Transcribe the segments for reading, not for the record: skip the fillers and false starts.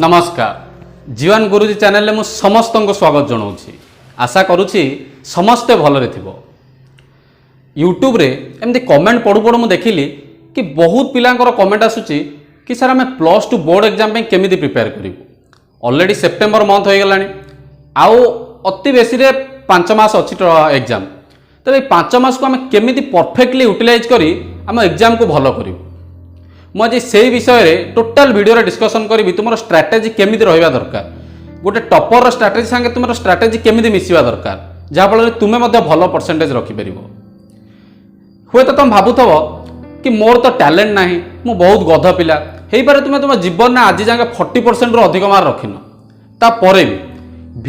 नमस्कार जीवन गुरुजी चैनल में समस्त को स्वागत जनाऊँगी। आशा करुँची समस्ते भलरे थिबो। यूट्यूब रे एमती कमेंट पढ़ू पढ़ू मुझे देखिली कि बहुत पिलांकर कमेंट आसूची कि सर आम +2 बोर्ड एग्जाम पे केमिति प्रिपेयर करूँ। ऑलरेडी सेप्टेम्बर मंथ हो गलानी आउ अति बेसी 5 मास अच्छी एग्जाम तो ये 5 मास को आम केमिति परफेक्टली यूटिलाइज करी आम एग्जाम को भल करूँ। मुझे से विषय में टोटाल वीडियो डिस्कसन करी तुम स्ट्राटेजी केमिति रहिबा दरकार। गोटे टॉपर स्ट्राटेजी संगे तुम स्ट्राटेजी केमिति मिसिबा दरकार जहाँफल तुम्हें भल परसेंटेज रखिपर। हुए तो तुम भावुथब कि मोर तो टैलेंट ना मु बहुत गध पिला हो पारे तुम तुम जीवन में आज जाए 40% अधिक मार्क रखिन तापर भी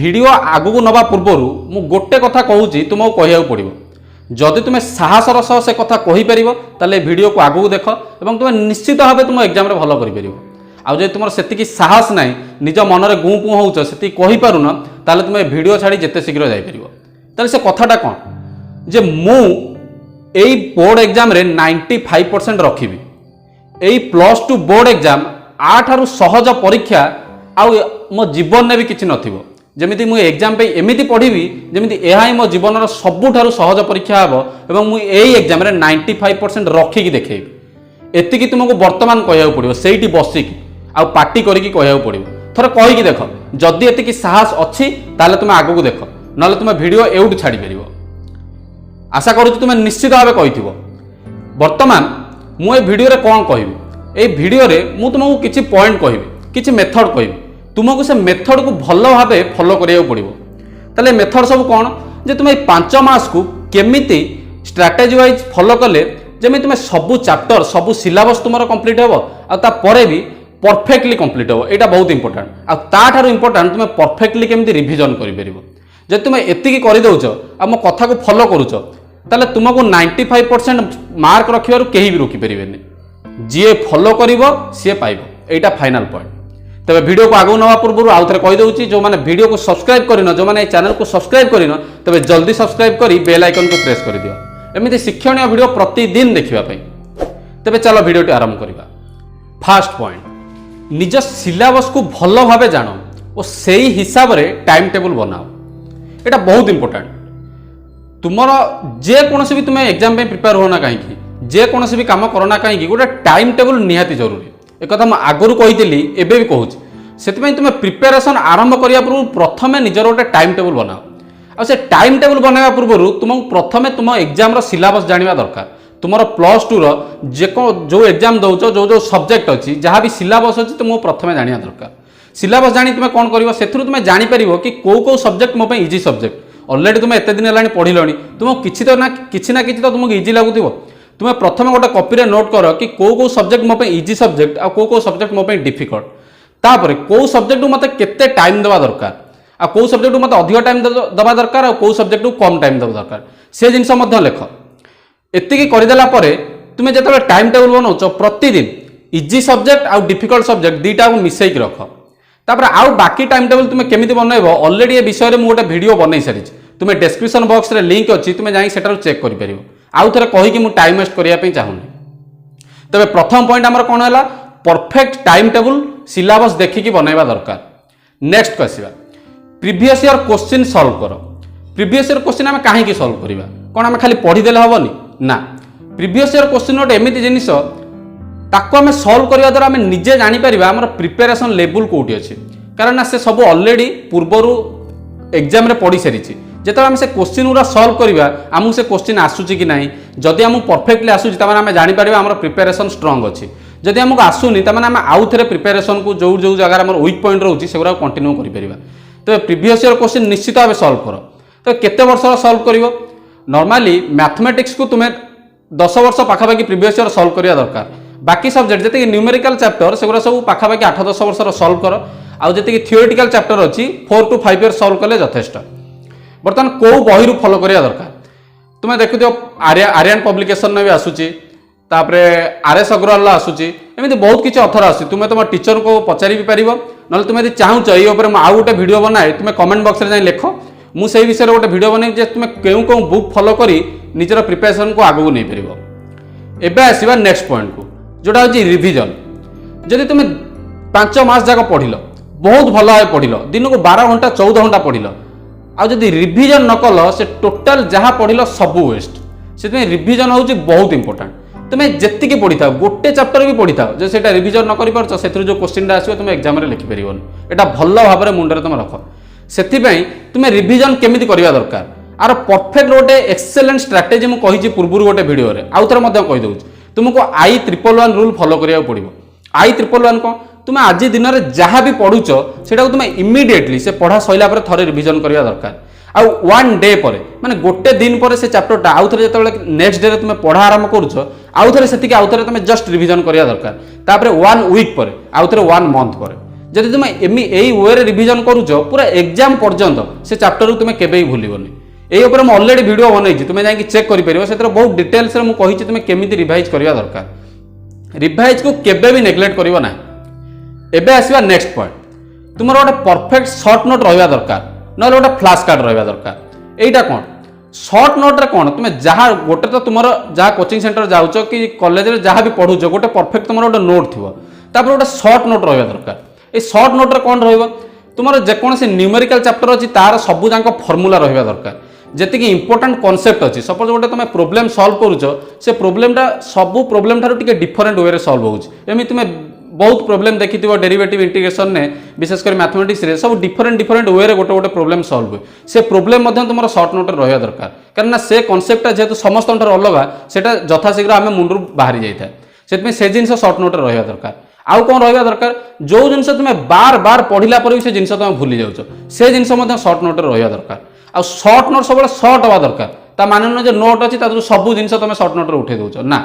वीडियो आगू नवा पूर्वर मु गोटे कथा कहूँ तुमको कहू पड़ो। जदि तुम्हें साहसर सह से कथा कहीपर ताले वीडियो को आगू देख और तुम निश्चित भाव तुम एग्जाम भल कर। आउ तुम से साहस ना निज मन में गुँ पुँ हो से कहीपरुन ताले तुम वीडियो छाड़ी जिते शीघ्र जापर से कथाटा कौन जे मु एई बोर्ड एग्जाम रे 95% रखी एई +2 बोर्ड एग्जाम आठारु सहज परीक्षा आउ मो जीवन में भी किसी नथिबो। जमिति मु एग्जाम पे एमिति पढ़ी जमिति एहा ही मो जीवन सबुठारु सहज परीक्षा हेबो एवं मु एई एग्जाम रे 95% रखिकी देखेबी। एतिकी तुमको वर्तमान कहया पड़ो सेठी बसिकी आउ पार्टी करिकी कहया पड़ो। थोड़ा कहीकि देख जदि एतिकी साहस अच्छी ताले तुम आगू देख ना तुम वीडियो एउट छाड़ी परिबो। आशा करूँ तुम निश्चित भाव कही। वर्तमान मुझे वीडियो रे कौन कहबी ए वीडियो रे मु तुमको किसी पॉइंट कहबी किसी मेथड कहबी तुमको से मेथड को भल भाव फॉलो करिया पड़ो। ताले मेथड सब कौन जे तुम 5 मास को केमिति स्ट्रैटेजी वाइज फॉलो कले जमी तुम सबू चैप्टर सबू सिलेबस तुम कंप्लीट हे आपर भी परफेक्टली कंप्लीट हे। यहाँ बहुत इंपोर्टेंट आठार इंपोर्टेंट तुम परफेक्टली केमिति रिविजन कर। जब तुम एतिकी करदौच आ मो कथा को फॉलो करुच ताले तुमको 95% मार्क रखिबारु केही भी रोकी परिबेनी। जी फॉलो करिवो सी पाइबो एटा फाइनल पॉइंट। तबे वीडियो को आगु नवा पूर्व आउ थे कही दूची जो मैंने वीडियो को सब्सक्राइब करिन जो मैंने चैनल को सब्सक्राइब करिन तबे जल्दी सब्सक्राइब करी बेल आइकन को प्रेस कर दियो एमिति शिक्षणीय वीडियो प्रतिदिन देखिबा पई। तबे चलो वीडियो आरंभ करिबा। फर्स्ट पॉइंट निज सिलेबस को भल भाबे जानो और सेही हिसाब रे टाइम टेबल बनाओ। एटा बहुत इंपोर्टेंट। तुमर जेकोसी भी तुम एग्जाम प्रिपेयर होना कहीं जेकोसी भी कम करना कहीं गोटे टाइम टेबल निहाती जरूरी। एक कथा मुझे आगुरी कही एबे भी कहूँ से तुम प्रिपेरेसन आरंभ करने पूर्व प्रथम निजर गोटे टाइम टेबल बनाओ। से टाइम टेबल बनवा पूर्व तुमको प्रथम तुम एग्जाम सिलेबस जाना दरकार। तुम +2 जो एग्जाम दौच जो जो सब्जेक्ट अच्छी जहाँ भी सिलेबस अच्छी तुमको प्रथम जाना दरकार। सिलेबस जानी तुम कौन कर तुम्हें जापर कि कौ सब्जेक्ट मो इजी सब्जेक्ट। ऑलरेडी तुम एत दिन है पढ़ तुमको किसी ना कि तो तुमको इजी लगुव। तुम प्रथम गोटे कॉपी नोट कर कि कौ सब्जेक्ट मो इजी सब्जेक्ट आ कौ सब्जेक्ट मो डिफिकल्ट तापर कौ सब्जेक्ट मत केते टाइम देवा दरकार आ कौ सब्जेक्ट मत अधिक टाइम देवा दरकार आ कौ सब्जेक्ट कम टाइम देवा दरकार से जिनस लेख। एतिकी करदेला तुम जो टाइम टेबल बनाऊच प्रतिदिन इजी सब्जेक्ट आ डिफिकल्ट सब्जेक्ट दुईटा को मिसेक रख। तापर आउ बाकी टाइम टेबल तुम केमिति बनइबो ऑलरेडी ए विषय में गोटे वीडियो बनई सारी तुम डिस्क्रिप्शन बॉक्स रे लिंक अच्छी तुम जाई सेटार चेक कर परिबो। आउ थे कहीकि मु टाइम वेस्ट करिया पे चाहूनी। तबे प्रथम पॉइंट आमर कौन है परफेक्ट टाइम टेबल सिलेबस देखिकी बनइबा दरकार। नेक्स्ट आसीबा प्रीवियस ईयर क्वेश्चन सॉल्व कर। प्रीवियस ईयर क्वेश्चन आम कहीं सॉल्व करवा कौन आम खाली पढ़ीदेले हेनी ना। प्रीवियस ईयर क्वेश्चन गोटे एमती जिनिस ताको आम सॉल्व करने द्वारा आम निजे जापर आम प्रिपेरेसन लेवल कौटी अच्छे कारण से सब ऑलरेडी पूर्वर एग्जाम पढ़ी सारी जो आम से क्वेश्चन गुरा सॉल्व करवा आमको से क्वेश्चन आसूची कि ना जदि आमको परफेक्टली आसूची आम जापर आम प्रिपेरेसन स्ट्रंग अच्छी। जदि आमको आसूनी आम आउ थे प्रिपेरेसन को जो जो जगह आम वीक पॉइंट रोचे से कंटिन्यू कर। तो प्रीवियस ईयर क्वेश्चन निश्चित भाव सॉल्व कर। तो केते वर्ष सॉल्व कर नॉर्मली मैथमेटिक्स को तुम्हें 10 वर्ष पाखापाखि प्रीवियस ईयर सॉल्व करवा दरकार। बाकी सब्जेक्ट जी न्यूमेरिकल चैप्टर से सब पाखापाखि 8-10 वर्ष सॉल्व कर आउ जी थियोरिटिकल चैप्टर अच्छी 4 to 5 इयर सॉल्व कले यथेष्ट। बर्तमान कौ बही फॉलो करिया दरकार तुम्हें देखु आर्यन पब्लिकेशन में भी आसूची RS अग्रवाल आसूची एमती बहुत किसी अथर आसूँ। तुम्हें तुम टीचर को पचारि भी पार ना तुम यदि चाहूच ये आउ गोटे वीडियो बनाए तुम्हें कमेंट बॉक्स में जाए लिख मुझे विषय गोटे वीडियो बनई तुम्हें कौ बुक फॉलो करी निजर प्रिपरेशन को आगू नहीं पार। एबे आसीबा नेक्स्ट पॉइंट को जोटा हूँ रिविजन। जदि तुम 5 मास जाक पढ़ बहुत भल भाव पढ़ दिन को 12 घंटा 14 घंटा पढ़ आदि रिविजन न कल से टोटाल जहाँ पढ़ सब वेस्ट से रिविजन हूँ बहुत इंपोर्टाट तुम्हें जी पढ़ी था गोटे चैप्टर भी पढ़ी था जो से रिविजन न कर से जो क्वेश्चन आसो तुम एग्जाम लिखिपर यहाँ भल भाव में मुंडे तुम रख से तुम्हें रिविजन केमी करवा दरकार आर परफेक्ट गोटे एक्सेलेंट स्ट्राटेजी मुझे पूर्व गोटे भिडियो आउ थे कहीदे तुमको I111 रूल फॉलो करा पड़ो I111 कौन तुम्हें आज दिन में जहाँ भी पढ़ुच से तुम्हें इमिडिएटली से पढ़ा सैला थे रिविजन करवा दरकार आउ वन डे पर माने गोटे दिन पर से चैप्टरटा आउ थे जो नेक्स्ट डे तुम पढ़ा आरंभ करुच आउ थे से आउ थे तुम जस्ट रिविजन करवा दरकार तापर 1 वीक पर आउ थे 1 मंथ पर जब तुम यही वे रिविजन करुच पूरा एग्जाम पर्यंत से चैप्टर तुम्हें केवे भूलबनी ये मुझे ऑलरेडी वीडियो बनई तुम्हें जाकि चेक कर बहुत डिटेल्स मुझे तुम्हें केमी रिवाइज करवा दरकार रिवाइज को केवे भी नेग्लेक्ट कर ना एबे आसवा नेक्स्ट पॉइंट तुम गोटे परफेक्ट सर्ट नोट रहा दरकार ना गोटे फ्लाश कार्ड रहा दरकार यहीटा कौन सर्ट नोट रे कौन तुम्हें जहाँ गोटे तो तुम जहाँ कोचिंग सेंटर जाऊच कि कॉलेज में जहाँ भी पढ़ुच गोटे परफेक्ट तुम गोटे नोट थी गोटे सर्ट नोट रहा दरकार ये सर्ट नोट रे कौन तुम जेकोसी न्यूमेरिकल चैप्टर अच्छी तार सबू जाक फर्मुला रहा दरकार जी इंपोर्टाट कॉन्सेप्ट अच्छी सपोज गोटे तुम प्रोब्लेम सॉल्व करुच से प्रोब्लेमटा सबू प्रोब्लेम ठार डिफरेंट वे सॉल्व होमी तुम्हें बहुत प्रोब्लेम देखी डेरिवेटिव इंटीग्रेशन ने विशेषकर मैथमेटिक्स रे सब डिफरेंट वे गोटे गोटे प्रोब्लेम सॉल्व हुए से प्रोब्लेम तुम सर्ट नोट रहा दरकार कारण से कॉन्सेप्टा जेहेतु समस्त अलग से यथाशीघ्र आम मुंडू बाहरी जाए से जिन सर्ट नोट रहा दरकार आउ कौन रहा दरकार जो जिन तुम्हें बार बार पढ़ला पर भी से जिन तुम भूली जाऊच से जिन सर्ट नोट रहा दरकार आ सर्ट नोट सब सर्ट हवा दरकार ता माने न जो नोट अच्छी सब जिन तुम सर्ट नोट उठे दौच ना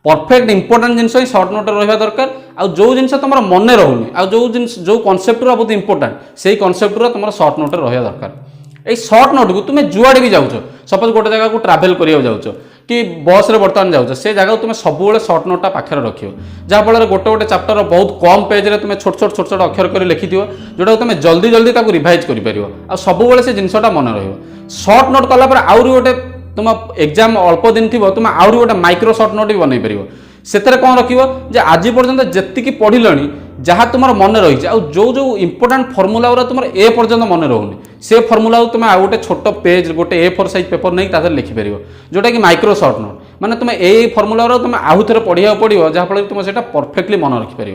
परफेक्ट इंपोर्टाट जिन ही सर्ट नोट रहा दरकार आ जो जिन तुम मन रोनी आ जो कॉन्सेप्ट बहुत इंपोर्टाट से कॉन्सेप्ट तुम सर्ट नोट रहा दरकार ये सर्ट नोट को तुम जुआड़े भी जाऊच सपोज गोटे जगह को ट्राभेल करा जाऊच कि बस रे बर्तमान जाऊच से जगह तुम सब सर्ट नोटा पाखे रख जहाँफल गोटे गोटे चैप्टर बहुत कम पेज रे तुम छोट छोट अक्षर कर लिखि जोटा तुम जल्दी जल्दी रिवाइज कर सब से जिनसा मन सर्ट नोट कलापर आउरी गोटे तुम एग्जाम अल्प दिन थी तुम आउरी गोटे माइक्रो सर्ट नोट भी बनई पार से कौन रख आज पर्यंत जी पढ़िल जहाँ तुम मन रही है जो जो इंपोर्टाट फर्मुला गुरा तुम ए पर्यंत मन रोनी से फर्मुला तुम आउ गोटे छोट पेज गोटे A4 साइज पेपर नहीं तार लिखिपर जोटा कि माइक्रो सर्ट नोट माने तुम ए फर्मुला गुरा तुम आउ थे पढ़ा पड़ो जहाँफल तुम से परफेक्टली मन रखिपर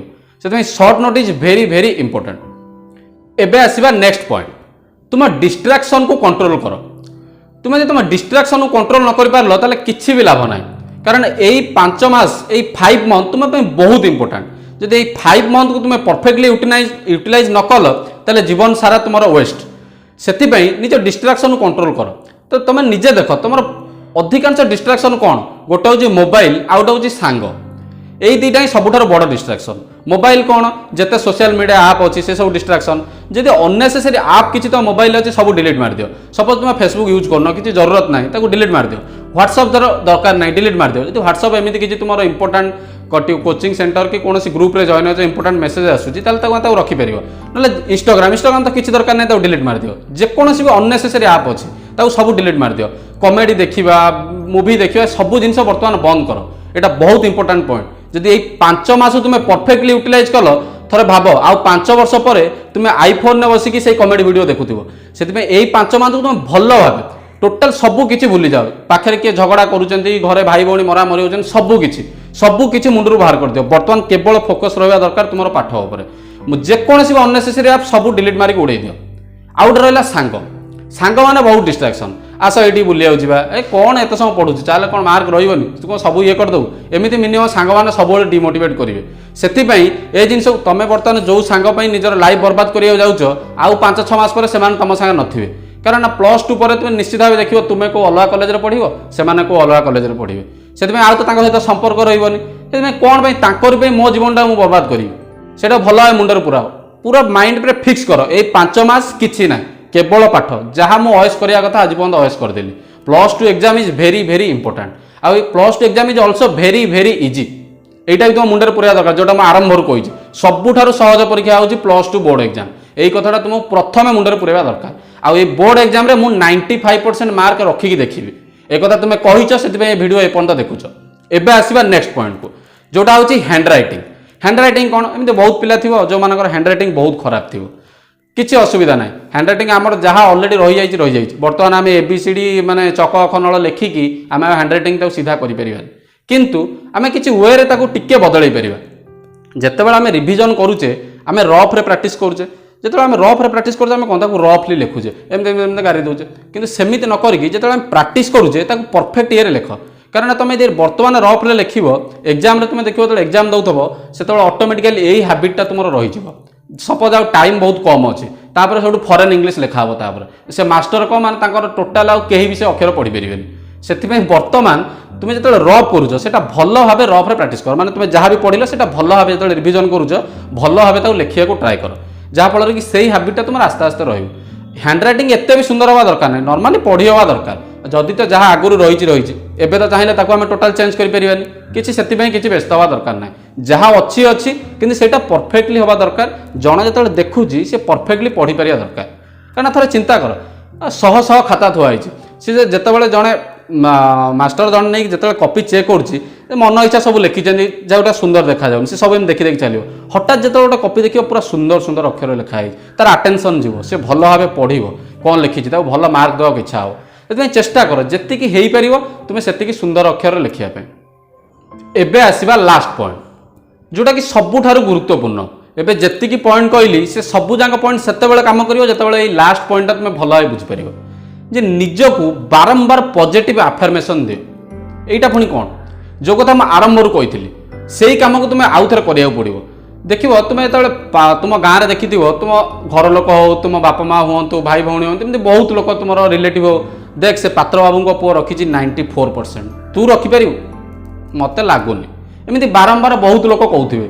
से short note is very very important एबे आसवा नेक्स्ट पॉइंट तुम डिस्ट्राक्शन को कंट्रोल कर तुम्हें तुम डिस्ट्राक्शन को कंट्रोल न कर पार ताले किछि भी लाभ ना कारण यही 5 मास यही 5 मंथ तुम बहुत इंपोर्टाट जब ये 5 मंथ को तुम्हें परफेक्टली यूटिलाइज न कल ताले जीवन सारा तुम वेस्ट से निज डिस्ट्राक्शन को कंट्रोल कर तो तुम निजे देख तुम अधिकांश डिस्ट्राक्शन कौन गोटे हूँ मोबाइल आउ गोटे हूँ सांग यही दुईटा ही सबुठार बड़ डिस्ट्राक्शन मोबाइल कौन जिते सोशल मीडिया आप अच्छी से सब डिस्ट्राक्शन जब अननेसेसरी आप किसी तो मोबाइल अच्छे सब डिलीट मार दियो सपोज तुम फेसबुक यूज करना किसी जरूरत ना डिलीट मार दियो व्हाट्सअप दरकार ना डिलीट मार दियो यदि व्हाट्सअप एमती किसी तुम इंपोर्टाट कोचिंग सेंटर कि कौन ग्रुप रे जॉइन हो इंपोर्टाट मेसेज आसूची ताल रखिपर ना इंस्टाग्राम तो किसी दरकार ना डिलीट मार दियो जेकोसी भी अननेसेसरी आप अच्छी सब डिलीट मार दियो कमेडी देखा मूवी देखा सब जिन बर्तमान बंद कर यहाँ बहुत इंपोर्टाट पॉइंट जदि 5 मास तुम्हें परफेक्टली यूटिलाइज कल थोड़े भाव आउ 5 वर्ष पर तुम्हें आईफोन में बसिकी से कमेडी वीडियो देखुव से 5 मास को तुम भल भाव टोटाल सबू किसी भूली जाओ पाखे किए झगड़ा करुँच घरे भाई भौणी मरा मरी होती सबकि मुंडू बाहर कर दियो बर्तमान केवल फोकस रहा दरकार तुम पाठ उपर जेकोसी भी अननेसेसरी आप सब डिलीट मारिक उड़े दियो आउट रहा सांग मैंने बहुत डिस्ट्राक्शन आस ये बुलिया ए कौन एत समय पढ़ू चाहे कौन मार्क रही तू सब ये करदे एमती मिनिमम सांग मैंने सब डिमोटिवेट करेंगे से जिन तुम बर्तमान जो सांग निजर लाइफ बर्बाद कर जाऊच आउ 5-6 मास पर से तुम सांगे नथिबे कारण +2 पर तुम निश्चित भाव देखो तुम्हें को अलग कॉलेज में पढ़ो से को अलग कॉलेज में पढ़े से आउ तो सहित संपर्क रही कौन तांकर मो जीवन मुझे बर्बाद करी से भल भाव मुंडर पूरा पूरा माइंड पे फिक्स कर ये 5 मास किसी ना केवल पाठ जहाँ मुझे अयस करा कथा आज पर्यटन अयस करदेली +2 exam is very very important आ +2 exam is also very very easy यहाँ भी तुम मुंडे पूरा दरकार जोटा मुझे आरंभ कही सबुठार सहज परीक्षा हूँ +2 बोर्ड एग्जाम यही कथा तुम प्रथम मुंडे पूरा दरकार आ बोर्ड एग्जाम 95% मार्क रखिकी देखी एक तुम कहीच से भिडियो एपर्यंत देखुच एवं आसवा नेक्स्ट पॉइंट को जोटा हूँ हैंड रईटिंग कौन एमती बहुत पिला थी जो मान हैंड रईटिंग बहुत खराब थी କିଛି ଅସୁବିଧା ନାହିଁ। ହ୍ୟାଣ୍ଡରାଇଟିଂ ଆମର ଯାହା ଅଲରେଡ଼ି ରହିଯାଇଛି। ବର୍ତ୍ତମାନ ଆମେ ABCD ମାନେ ଚକ ଅଖ ନଳ ଲେଖିକି ଆମେ ହ୍ୟାଣ୍ଡରାଇଟିଂ ତାକୁ ସିଧା କରିପାରିବାନି, କିନ୍ତୁ ଆମେ କିଛି ୱେରେ ତାକୁ ଟିକେ ବଦଳେଇ ପାରିବା। ଯେତେବେଳେ ଆମେ ରିଭିଜନ କରୁଛେ ଆମେ ରଫ୍ରେ ପ୍ରାକ୍ଟିସ୍ କରୁଛେ, ଯେତେବେଳେ ଆମେ ରଫ୍ରେ ପ୍ରାକ୍ଟିସ୍ କରୁଛେ ଆମେ କ'ଣ ତାକୁ ରଫ୍ଲି ଲେଖୁଛେ, ଏମିତି ଗାରି ଦେଉଛେ। କିନ୍ତୁ ସେମିତି ନ କରିକି ଯେତେବେଳେ ଆମେ ପ୍ରାକ୍ଟିସ୍ କରୁଛେ ତାକୁ ପରଫେକ୍ଟ ଇଏରେ ଲେଖ। କାରଣ ତୁମେ ଯଦି ବର୍ତ୍ତମାନ ରଫ୍ରେ ଲେଖିବ, ଏକ୍ଜାମ୍ରେ ତୁମେ ଦେଖିବ ଯେତେବେଳେ ଏକ୍ଜାମ୍ ଦେଉଥିବ ସେତେବେଳେ ଅଟୋମେଟିକାଲି ଏଇ ହାବିଟ୍ଟା ତୁମର ରହିଯିବ। ସପୋଜ୍ ଆଉ ଟାଇମ୍ ବହୁତ କମ୍ ଅଛି, ତାପରେ ସବୁଠୁ ଫରେନ୍ ଇଂଲିଶ ଲେଖା ହେବ, ତାପରେ ସେ ମାଷ୍ଟର କ'ଣ ମାନେ ତାଙ୍କର ଟୋଟାଲ୍ ଆଉ କେହି ବି ସେ ଅକ୍ଷର ପଢ଼ିପାରିବେନି। ସେଥିପାଇଁ ବର୍ତ୍ତମାନ তুমি যেতবে রফ করুছ সেটা ভালো ভাবে রফরে প্রাকটিস কর, মানে তুমি যা বি পড়িল সেটা ভালো ভাবে যেতবে রিভিজন করুছ ভালো ভাবে তাকে লেখিয়া ট্রাই কর, যাফଳରେ কি সেই হ্যাবিটটা তোমার আস্তে আস্তে রহব। হ্যান্ডরাইটিং এতে বি সুন্দর হওয়া দরকার নাই, নর্মালি পড়ি হওয়া দরকার। যদি তো যা আগুর রয়েছে এবে তো চাইলে তাকে আমি টোটাল চেঞ্জ করে পারিবানি, কিছু সেপাই কিছু ব্যস্ত হওয়া দরকার নাই। যা অছি অছি কিন্তু সেটা পরফেক্টলি হওয়া দরকার। জনে যেতবে দেখুছি সে পরফেক্টলি পড়ি পারিবা দরকার। কারণ থরে চিন্তা কর শহ শহ খাতা থুয়া হয়েছে, সে যেতবে জনে মাস্টর জন নেই যেতবে কপি চেক করছি মন ইচ্ছা সব লিখিছেন যেটা সুন্দর দেখা যাও, সে সব এমনি দেখি দেখি চালিব। হঠাৎ যেতবে গোটে কপি দেখব পুরা সুন্দর সুন্দর অক্ষর লেখা হয়েছে, তার আটেনশন যাব, সে ভালো ভাবে পড়ব, কম লিখিছে তাকে ভালো মার্ক দেওয়া ইচ্ছা হব। ସେଥିପାଇଁ চেষ্টা কর যেତିকি ହେଇପାରିବ তুমি সেতিকি সুন্দর অক্ষরে লেখিয়া পাই। এবে আসিবা লাস্ট পয়েন্ট जोटा सबुठारु गुरुत्वपूर्ण। एबे जेतिकी पॉइंट कहली से सबु जाक पॉइंट सेतेबेले काम करिवो जेतेबेले एई लास्ट पॉइंट तुम भल भाव बुझी पारिबो जे निजकु बारंबार पॉजिटिव अफर्मेशन दियो। एटा पुणी कोन जो कथा म आरंभ रु कहितली सेही काम को तुम आउ थरे करिया पड़िबो। देखिबो तुम जेतेबेले तुम गाँ रे देखिथिबो तुम घर लोक हो, तुम बापा माँ हुंतु, भाई भौणी हुंतु, एमती बहुत लोक तुमरो रिलेटिव हो, देख से पात्र बाबू को पुओ रखिछि 94%, तू रखि पारिबो मते लागुनी। एमती बारंबार बहुत लोक कहूथिबे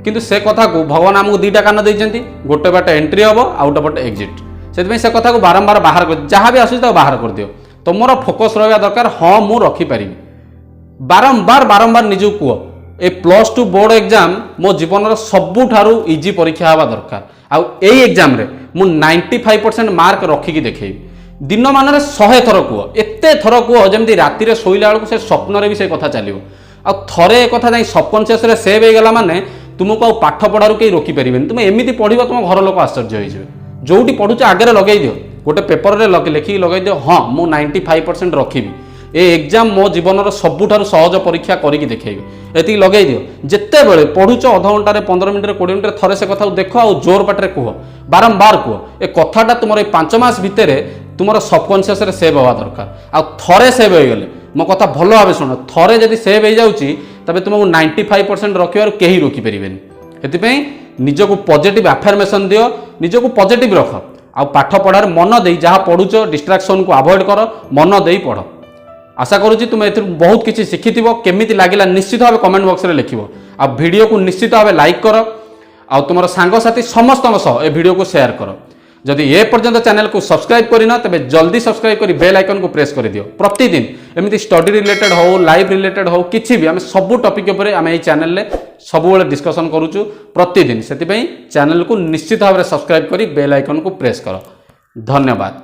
किंतु से कथा को भगवान आमको दुईटा कान देइछन्ति, गोटे बाटे एंट्री हम आउ गोटे बाटे एक्जिट। से से कथा को बारंबार बाहर कर जहाँ भी आसुछि बाहर कर दियो। तुमर फोकस रहा दरकार हाँ मु रखिपारि। बारंबार बारंबार निजु कह ए +2 बोर्ड एग्जाम मो जीवन सबुठारु इजी परीक्षा हवा दरकार। आउ एई एग्जाम रे मु 95% मार्क रखिकी देखैबी। दिन मान 100 थर कह, एते थर कह जमी राति शोला बेलू से स्वप्न भी से कथा चलो। आ थरे एक कथा सबकनसीयस सेव हो गला माने तुमको पाठ पढ़ार कहीं रोकी पारे। तुम एमती पढ़ तुम घर लोक आश्चर्य हो जोटी पढ़ुच आगे लगे दियो, गोटे पेपर में लिखिकी लगे दियो हाँ मु 95% रखी ए एग्जाम मो जीवन सबुठार सहज परीक्षा करके देखी एति लगे दियो। जिते बड़े पढ़ुच अध घंटे 15 मिनट 20 मिनट थरे से कथा देख आ जोर पाटे कह बारंबार कह ए कथाटा तुम 5 मास भितर तुम सबकनसीयस सेव हवा दरकार। आ थरे सेव हो गले मो कथा भल भाव शुण, थरे जदि सेव हो जाऊँगी तबे तुमको 95% रखिबार केही रोकी पारिबेनी। हेतिपई निजको पॉजिटिव अफर्मेशन दियो, निजको पॉजिटिव रख आ पाठ पढ़ार मन दे जहाँ पढ़ुच डिस्ट्राक्शन को अवॉइड कर, मन दे पढ़। आशा करुच्ची तुम एथि बहुत किसी शिखिथिबो। केमिति लागिला निश्चित भाव कमेंट बॉक्स रे लिखिबो। आ वीडियो को निश्चित भाव लाइक कर आ तुम सांगसाथी समस्त सह ए वीडियो को शेयर कर। जदि ए पर्यंत चैनल को सब्सक्राइब करना तेज जल्दी सब्सक्राइब कर बेल आइकन को प्रेस कर दियो। प्रतिदिन एमती स्टडी रिलेटेड हो, लाइफ रिलेटेड हो, किसी भी आम सब टॉपिक उपर आम ये चैनल सब डिस्कसन करूँ प्रतिदिन। से चैनल को निश्चित भाव में सब्सक्राइब कर बेल आइकन को प्रेस कर। धन्यवाद।